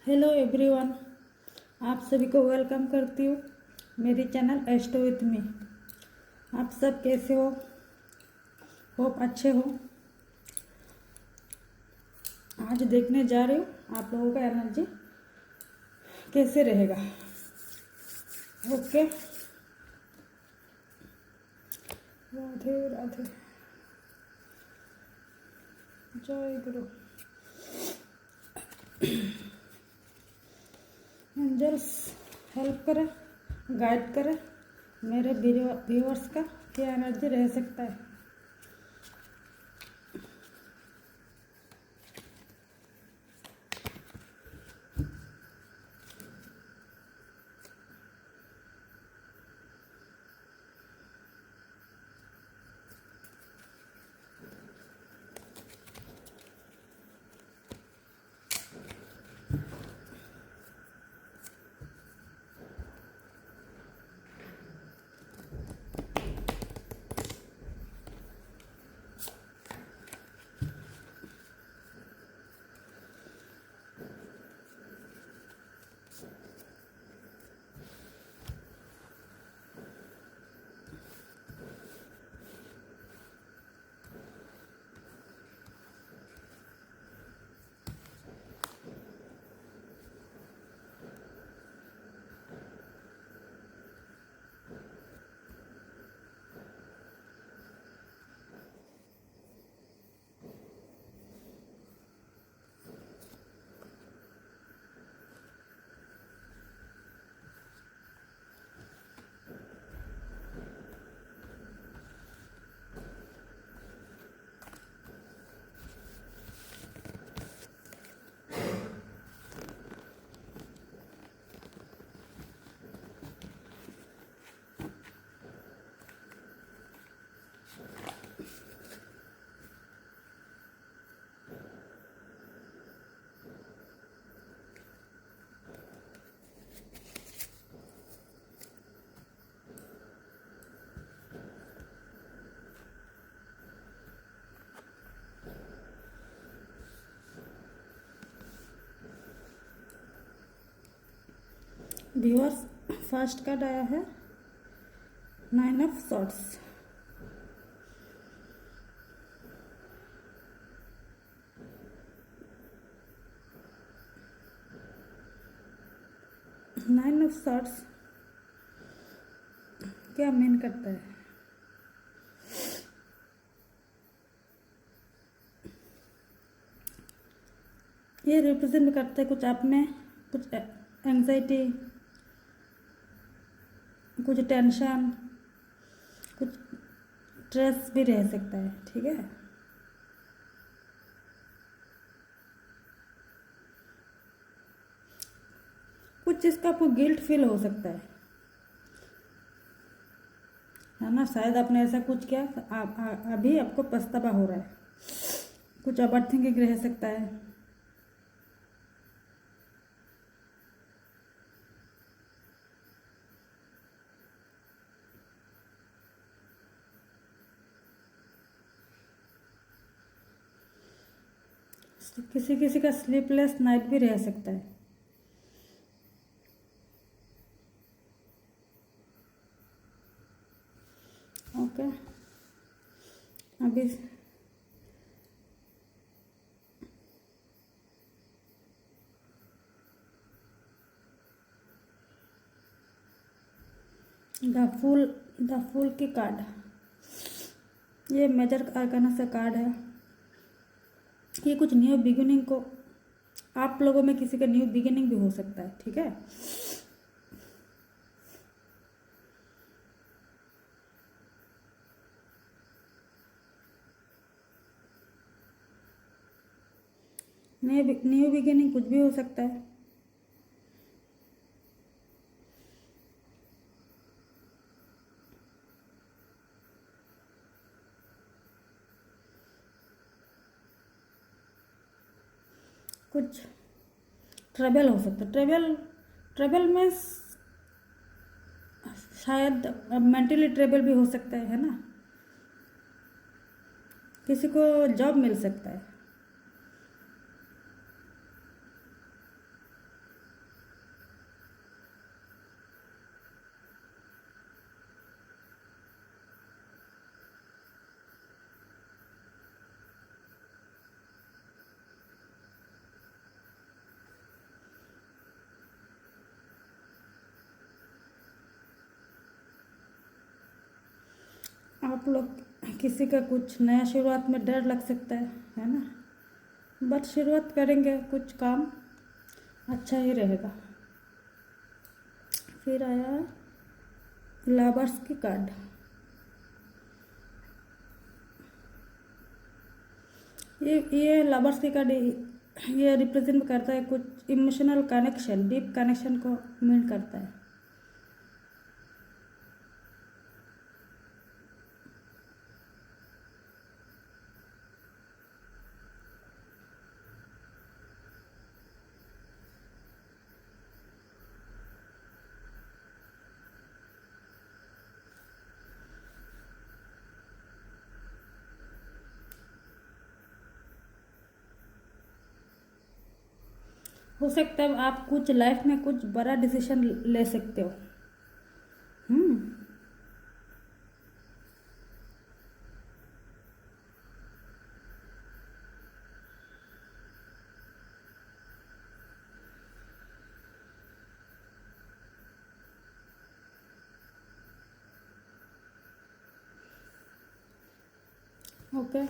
Hello everyone, आप सभी को वेलकम करती हूँ मेरी चैनल एस्ट्रो विथ मी। आप सब कैसे हो? होप अच्छे हो। आज देखने जा रही हूँ आप लोगों का एनर्जी कैसे रहेगा। ओके, राधे राधे, जय गुरु। एंजल्स हेल्प करें, गाइड करें मेरे व्यूअर्स का क्या एनर्जी रह सकता है। व्यूअर्स, फर्स्ट कार्ड आया है 9 of swords. Nine of swords क्या मीन करता है? ये रिप्रेजेंट करता है कुछ आप में कुछ एंजाइटी, कुछ टेंशन, कुछ स्ट्रेस भी रह सकता है। ठीक है, कुछ चीज़ का आपको गिल्ट फील हो सकता है ना? शायद आपने ऐसा कुछ किया अभी आपको पछतावा हो रहा है। कुछ ओवर थिंकिंग रह सकता है। किसी किसी का स्लीपलेस नाइट भी रह सकता है। ओके, अभी द फूल की कार्ड, ये मेजर आर्काना से कार्ड है। ये कुछ न्यू बिगिनिंग को, आप लोगों में किसी का न्यू बिगिनिंग भी हो सकता है। ठीक है, न्यू बिगिनिंग कुछ भी हो सकता है। कुछ ट्रेवल हो सकता है। ट्रेवल में शायद मेंटली ट्रेवल भी हो सकता है ना? किसी को जॉब मिल सकता है। आप लोग किसी का कुछ नया शुरुआत में डर लग सकता है ना, बट शुरुआत करेंगे कुछ काम अच्छा ही रहेगा। फिर आया लवर्स की कार्ड। ये लवर्स की कार्ड ये रिप्रेजेंट करता है कुछ इमोशनल कनेक्शन, डीप कनेक्शन को मीन करता है। हो सकता है आप कुछ लाइफ में कुछ बड़ा डिसीजन ले सकते हो। हम्म ओके।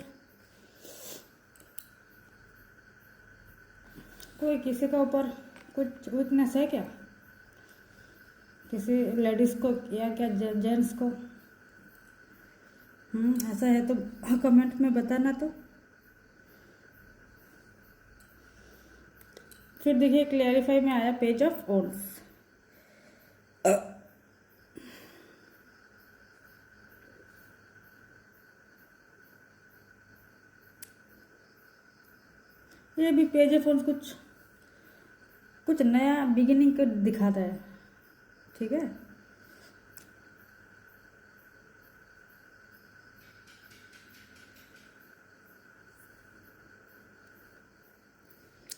कोई किसी का ऊपर कुछ वीकनेस है क्या, किसी लेडीज को या क्या जेंट्स को? ऐसा है तो कमेंट में बताना। तो फिर देखिए क्लियरिफाई में आया पेज ऑफ वॉन्ड्स। ये भी पेज ऑफ वॉन्ड्स कुछ कुछ नया बिगिनिंग को दिखाता है, ठीक है।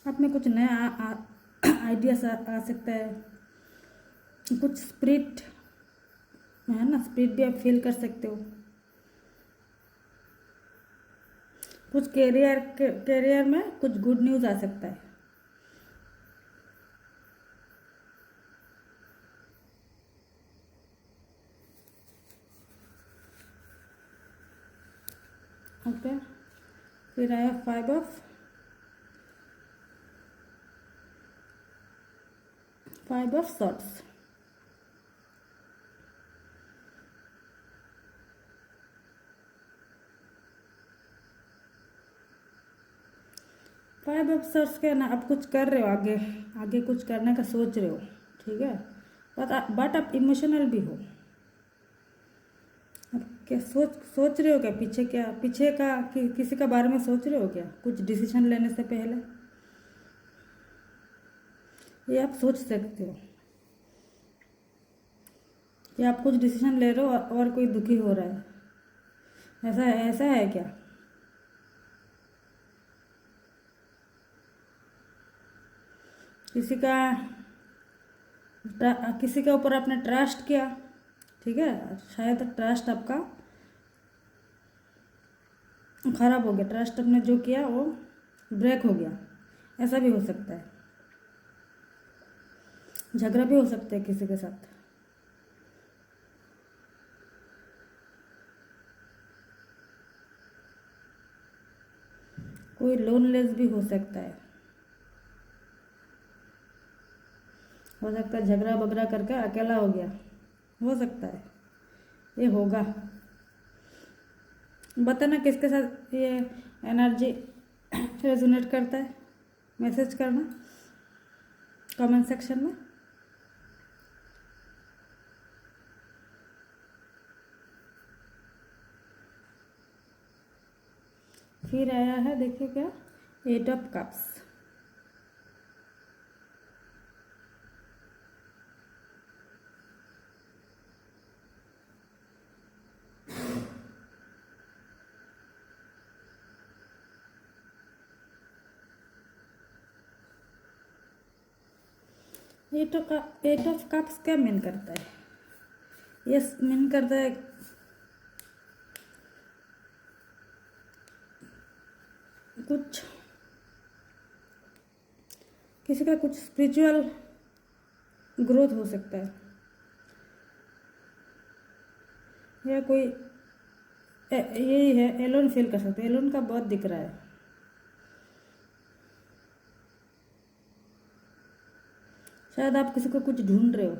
आप में कुछ नया आइडियाज आ सकता है, कुछ स्पिरिट है ना, स्पिरिट भी आप फील कर सकते हो। कुछ कैरियर में कुछ गुड न्यूज़ आ सकता है। ओके। फिर आया five of sorts. Five of sorts क्या ना, आप कुछ कर रहे हो, आगे आगे कुछ करने का सोच रहे हो, ठीक है। बट आप इमोशनल भी हो। आप क्या सोच रहे हो क्या, पीछे का किसी का बारे में सोच रहे हो क्या, कुछ डिसीजन लेने से पहले? ये आप सोच सकते हो कि आप कुछ डिसीजन ले रहे हो और कोई दुखी हो रहा है। ऐसा है क्या? किसी का ऊपर आपने ट्रस्ट किया, ठीक है, शायद ट्रस्ट आपका खराब हो गया, ट्रस्ट आपने जो किया वो ब्रेक हो गया, ऐसा भी हो सकता है। झगड़ा भी हो सकता है किसी के साथ। कोई लोनलेस भी हो सकता है, झगड़ा बगड़ा करके अकेला हो गया, हो सकता है, ये होगा। बताना किसके साथ ये एनर्जी रेजोनेट करता है, मैसेज करना कमेंट सेक्शन में। फिर आया है, देखिए क्या, 8 of cups. Eight of cups क्या मीन करता है? यस मीन करता है कुछ किसी का कुछ स्पिरिचुअल ग्रोथ हो सकता है, या कोई यही है, एलोन फील कर सकते हो। एलोन का बहुत दिख रहा है। शायद आप किसी को कुछ ढूंढ रहे हो,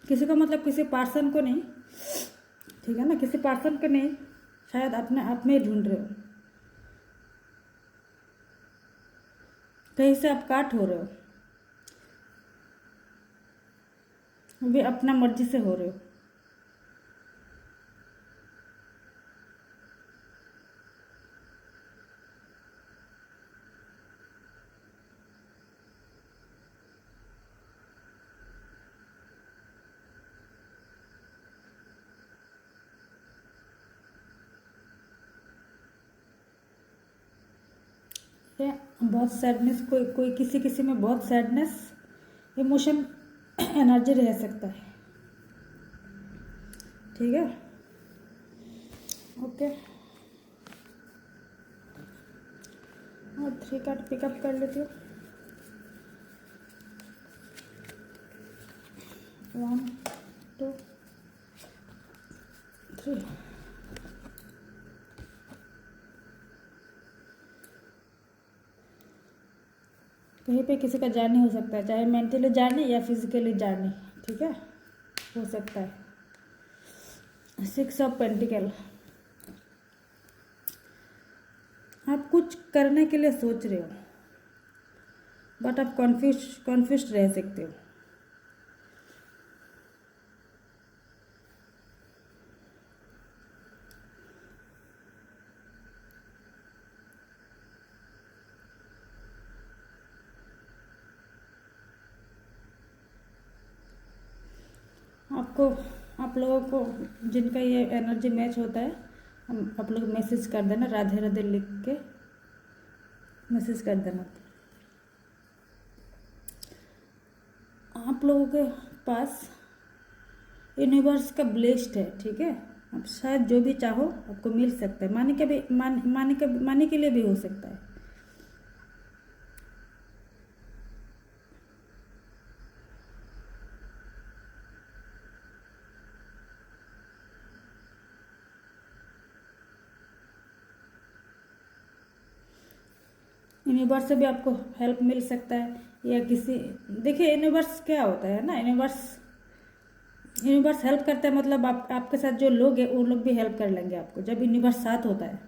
किसी को मतलब किसी पर्सन को नहीं, ठीक है ना, किसी पर्सन को नहीं, शायद अपने आप में ही ढूंढ रहे हो। कहीं से आप काट हो रहे हो, भी अपना मर्जी से हो रहे हो। ये बहुत सैडनेस, कोई कोई किसी किसी में बहुत सैडनेस इमोशन एनर्जी रह सकता है। ठीक है, ओके। और 3 कार्ड पिकअप कर लेती हूँ। 1 2 3। कहीं पे किसी का जर्नी हो सकता है, चाहे मेंटली जर्नी या फिजिकली जर्नी, ठीक है, हो सकता है। 6 ऑफ पेंटिकल, आप कुछ करने के लिए सोच रहे हो, बट आप कन्फ्यूज रह सकते हो। आप लोगों को जिनका ये एनर्जी मैच होता है, आप लोग मैसेज कर देना, राधे राधे लिख के मैसेज कर देना। आप लोगों के पास यूनिवर्स का ब्लेस्ड है, ठीक है। आप शायद जो भी चाहो आपको मिल सकता है। माने के लिए भी हो सकता है। यूनिवर्स से भी आपको हेल्प मिल सकता है, या किसी, देखिए यूनिवर्स क्या होता है ना, यूनिवर्स हेल्प करता है, मतलब आपके साथ जो लोग हैं वो लोग भी हेल्प कर लेंगे आपको, जब यूनिवर्स साथ होता है।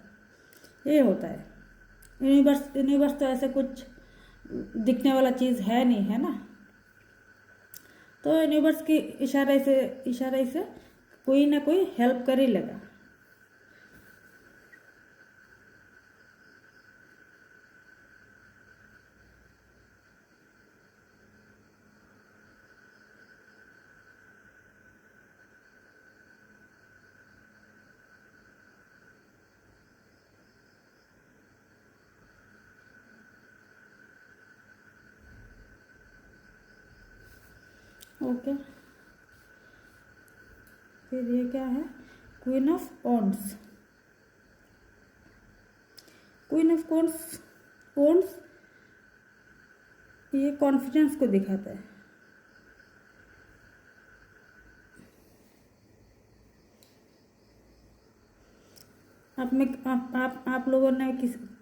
ये होता है। यूनिवर्स तो ऐसे कुछ दिखने वाला चीज़ है नहीं, है ना। तो यूनिवर्स की इशारे से कोई ना कोई हेल्प कर ही लेगा। ओके, फिर ये क्या है, क्वीन ऑफ ऑन्स। क्वीन ऑफ ऑन्स ये कॉन्फिडेंस को दिखाता है। आप लोगों ने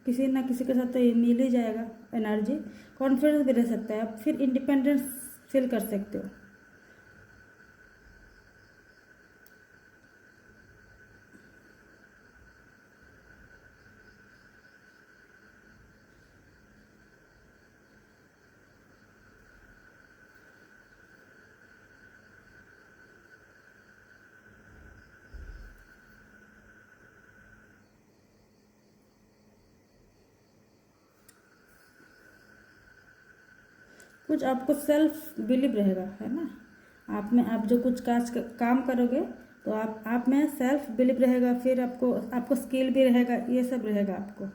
किसी ना किसी के साथ तो ये मिल ही जाएगा एनर्जी। कॉन्फिडेंस भी रह सकता है, आप फिर इंडिपेंडेंस फील कर सकते हो। कुछ आपको सेल्फ बिलीव रहेगा, है ना। आप जो कुछ काम करोगे तो आप में सेल्फ बिलीव रहेगा, फिर आपको स्किल भी रहेगा, ये सब रहेगा आपको।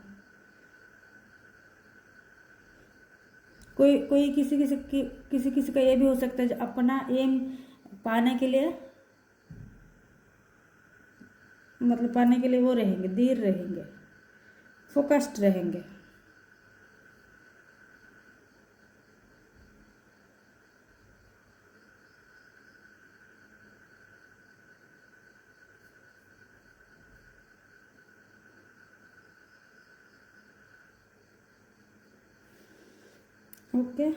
कोई किसी का ये भी हो सकता है जो अपना एम पाने के लिए, मतलब पाने के लिए वो रहेंगे, धीर रहेंगे, फोकस्ड रहेंगे। ओके।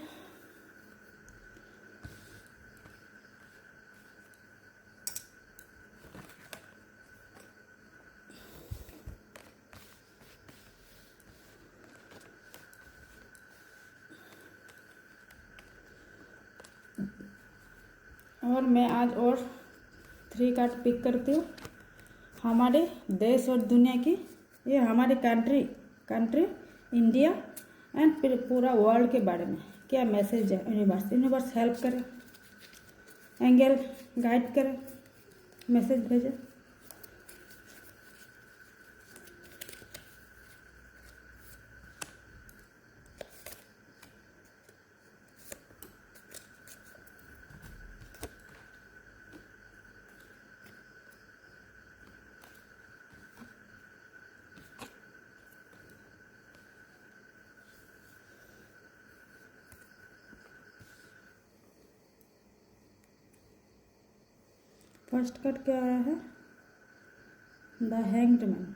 और मैं आज और 3 कार्ड पिक करती हूँ हमारे देश और दुनिया की। ये हमारे कंट्री इंडिया एंड फिर पूरा वर्ल्ड के बारे में क्या मैसेज है। यूनिवर्स हेल्प करे, एंगल गाइड करे, मैसेज भेजे। फर्स्ट कार्ड क्या आया है? The hanged man.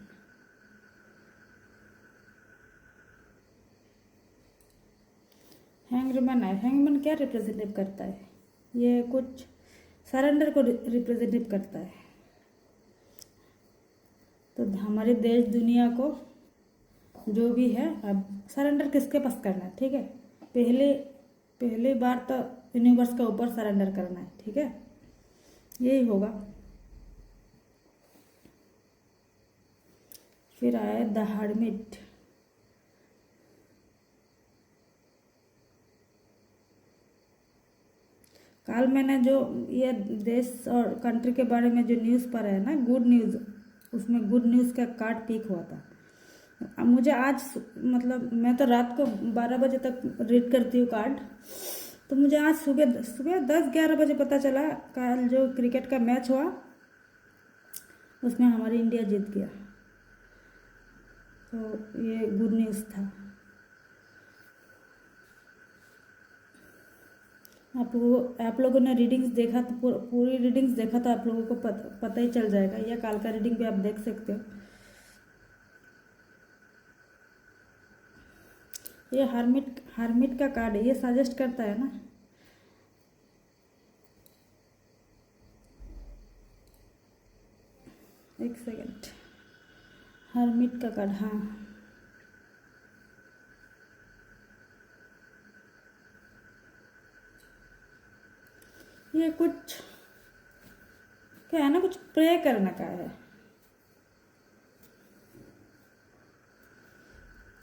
हैंगमैन है। हैंगमैन क्या रिप्रेजेंटेटिव करता है? ये कुछ सरेंडर को रिप्रेजेंटेटिव करता है। तो हमारे देश दुनिया को जो भी है अब सरेंडर किसके पास करना है, ठीक है। पहली बार तो यूनिवर्स के ऊपर सरेंडर करना है, ठीक है, यही होगा। फिर आया द हर्मिट। कल मैंने जो ये देश और कंट्री के बारे में जो न्यूज़ पढ़ा है ना, गुड न्यूज़, उसमें गुड न्यूज़ का कार्ड पिक हुआ था। अब मुझे आज मतलब मैं तो रात को 12 बजे तक रीड करती हूँ कार्ड, तो मुझे आज सुबह सुबह 10-11 बजे पता चला कल जो क्रिकेट का मैच हुआ उसमें हमारी इंडिया जीत गया। तो ये गुड न्यूज़ था। आप लोगों ने रीडिंग्स देखा तो पूरी रीडिंग्स देखा तो आप लोगों को पता ही चल जाएगा। या काल का रीडिंग भी आप देख सकते हो। ये हर्मिट का कार्ड है। ये सजेस्ट करता है ना, एक सेकेंड, हर्मिट का कार्ड, हाँ, ये कुछ क्या है ना, कुछ प्रे करने का है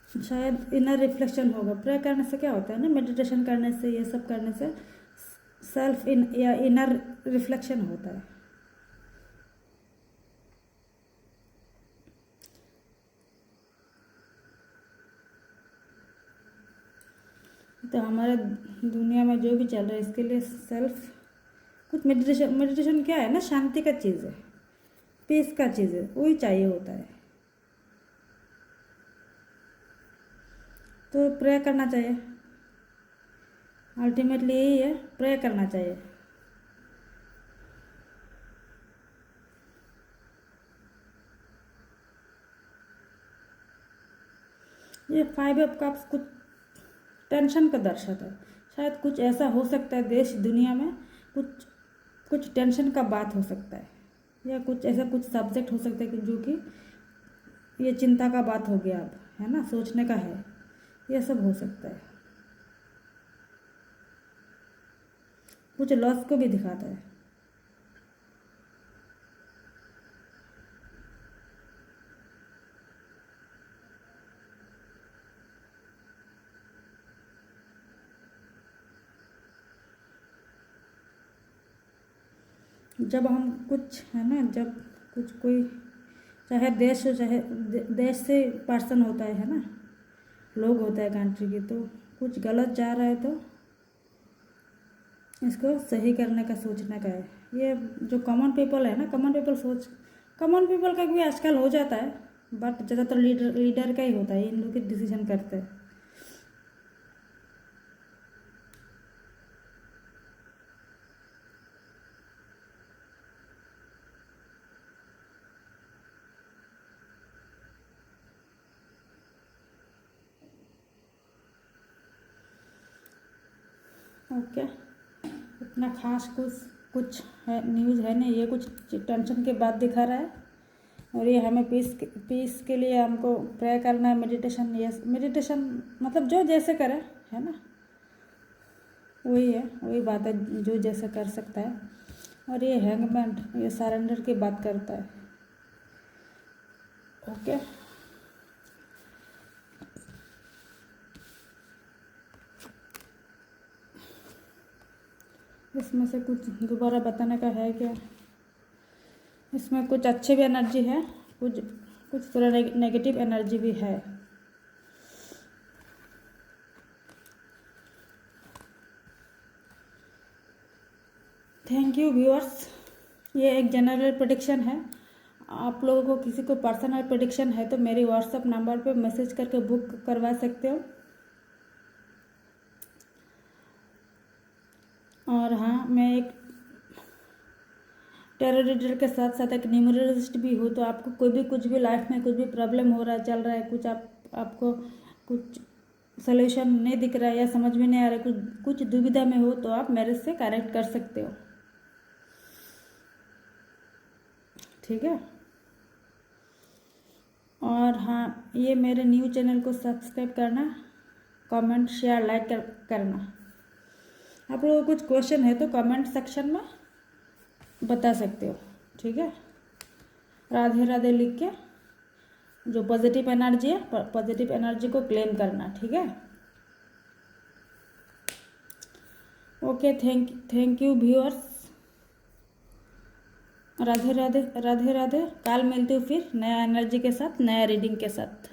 शायद। इनर रिफ्लेक्शन होगा। प्रे करने से क्या होता है ना, मेडिटेशन करने से, ये सब करने से सेल्फ या इनर रिफ्लेक्शन होता है। तो हमारे दुनिया में जो भी चल रहा है इसके लिए सेल्फ कुछ मेडिटेशन क्या है ना, शांति का चीज़ है, पीस का चीज़ है, वही चाहिए होता है। तो प्रे करना चाहिए, अल्टीमेटली यही है, प्रे करना चाहिए। ये 5 ऑफ कप्स कुछ टेंशन का दर्शाता है। शायद कुछ ऐसा हो सकता है देश दुनिया में, कुछ कुछ टेंशन का बात हो सकता है, या कुछ ऐसा कुछ सब्जेक्ट हो सकता है कि जो कि ये चिंता का बात हो गया, अब है ना, सोचने का है, ये सब हो सकता है। कुछ लॉस को भी दिखाता है। जब हम कुछ है ना, जब कुछ कोई चाहे देश हो, चाहे देश से पर्सन होता है ना, लोग होता है कंट्री के, तो कुछ गलत जा रहा है तो इसको सही करने का सोचने का है। ये जो कॉमन पीपल है ना, कॉमन पीपल का भी आजकल हो जाता है, बट ज़्यादातर लीडर का ही होता है, इन लोग के डिसीजन करते हैं। ओके, इतना खास कुछ है न्यूज़ है नहीं, ये कुछ टेंशन के बाद दिखा रहा है। और ये हमें पीस के लिए हमको प्रे करना है, मेडिटेशन। ये मेडिटेशन मतलब जो जैसे करे, है ना, वही है, वही बात है, जो जैसे कर सकता है। और ये हैंगमैन, ये सरेंडर की बात करता है। ओके, इसमें से कुछ दोबारा बताने का है क्या? इसमें कुछ अच्छे भी एनर्जी है, कुछ थोड़ा नेगेटिव एनर्जी भी है। Thank you viewers. ये एक जनरल प्रेडिक्शन है। आप लोगों को किसी को पर्सनल प्रेडिक्शन है तो मेरे व्हाट्सएप नंबर पे मैसेज करके बुक करवा सकते हो। और हाँ, मैं एक टैरो रीडर के साथ साथ एक न्यूमरोलॉजिस्ट भी हूँ। तो आपको कोई भी कुछ भी लाइफ में कुछ भी प्रॉब्लम हो रहा है, चल रहा है, कुछ आपको कुछ सॉल्यूशन नहीं दिख रहा है या समझ में नहीं आ रहा है, कुछ दुविधा में हो, तो आप मेरे से कनेक्ट कर सकते हो। ठीक है। और हाँ, ये मेरे न्यू चैनल को सब्सक्राइब करना, कमेंट शेयर लाइक करना। आप लोगों को कुछ क्वेश्चन है तो कमेंट सेक्शन में बता सकते हो। ठीक है। राधे राधे लिख के जो पॉजिटिव एनर्जी है, पॉजिटिव एनर्जी को क्लेम करना। ठीक है। Okay, thank you viewers. Radhe Radhe Radhe Radhe. कल मिलती हूँ फिर नया एनर्जी के साथ, नया रीडिंग के साथ।